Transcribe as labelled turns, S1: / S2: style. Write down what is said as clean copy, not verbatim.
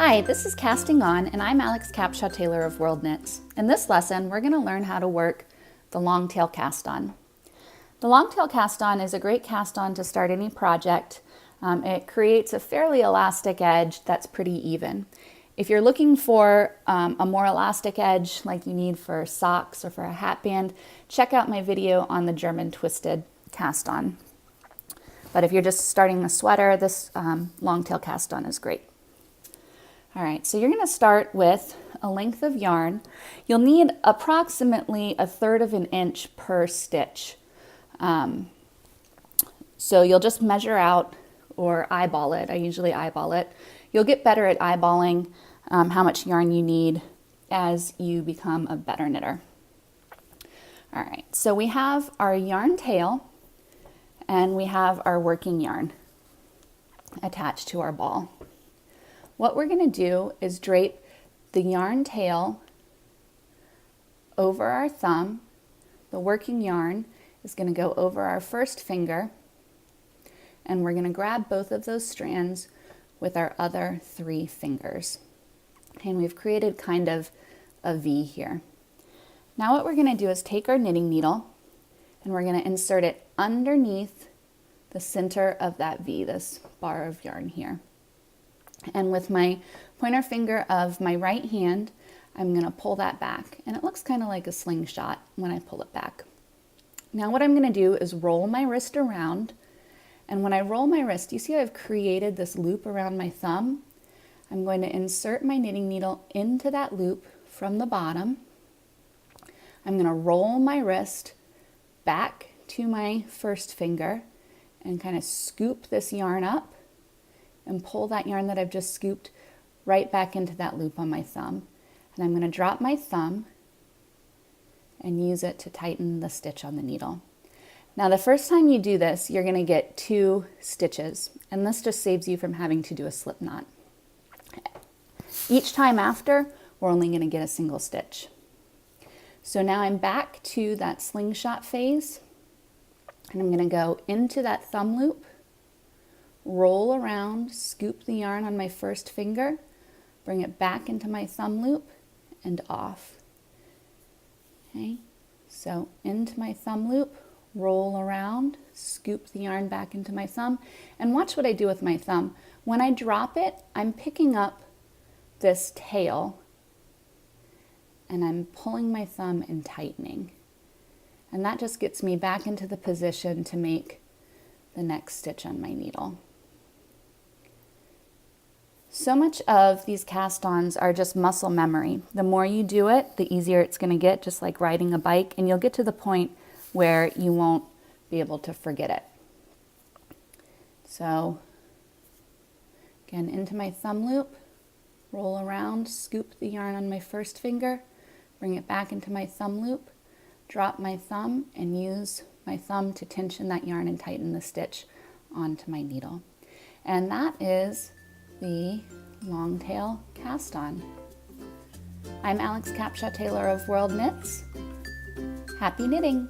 S1: Hi, this is Casting On, and I'm Alex Capshaw-Taylor of Worldknits. In this lesson, we're going to learn how to work the long tail cast on. The long tail cast on is a great cast on to start any project. It creates a fairly elastic edge that's pretty even. If you're looking for a more elastic edge like you need for socks or for a hat band, check out my video on the German twisted cast on. But if you're just starting a sweater, this long tail cast on is great. All right, so you're going to start with a length of yarn. You'll need approximately 1/3 of an inch per stitch. So you'll just measure out or eyeball it. I usually eyeball it. You'll get better at eyeballing how much yarn you need as you become a better knitter. All right, so we have our yarn tail and we have our working yarn attached to our ball. What we're going to do is drape the yarn tail over our thumb. The working yarn is going to go over our first finger, and we're going to grab both of those strands with our other 3 fingers. And we've created kind of a V here. Now what we're going to do is take our knitting needle and we're going to insert it underneath the center of that V, this bar of yarn here. And with my pointer finger of my right hand, I'm going to pull that back. And it looks kind of like a slingshot when I pull it back. Now what I'm going to do is roll my wrist around. And when I roll my wrist, you see I've created this loop around my thumb. I'm going to insert my knitting needle into that loop from the bottom. I'm going to roll my wrist back to my first finger and kind of scoop this yarn up and pull that yarn that I've just scooped right back into that loop on my thumb. And I'm going to drop my thumb and use it to tighten the stitch on the needle. Now the first time you do this, you're going to get 2 stitches, and this just saves you from having to do a slip knot. Each time after, we're only going to get a single stitch. So now I'm back to that slingshot phase, and I'm going to go into that thumb loop, roll around, scoop the yarn on my first finger, bring it back into my thumb loop, and off. Okay, so into my thumb loop, roll around, scoop the yarn back into my thumb, and watch what I do with my thumb. When I drop it, I'm picking up this tail, and I'm pulling my thumb and tightening. And that just gets me back into the position to make the next stitch on my needle. So much of these cast-ons are just muscle memory. The more you do it, the easier it's going to get, just like riding a bike, and you'll get to the point where you won't be able to forget it. So again, into my thumb loop, roll around, scoop the yarn on my first finger, bring it back into my thumb loop, drop my thumb, and use my thumb to tension that yarn and tighten the stitch onto my needle. And that is the long tail cast on. I'm Alex Capshaw-Taylor of Worldknits. Happy knitting!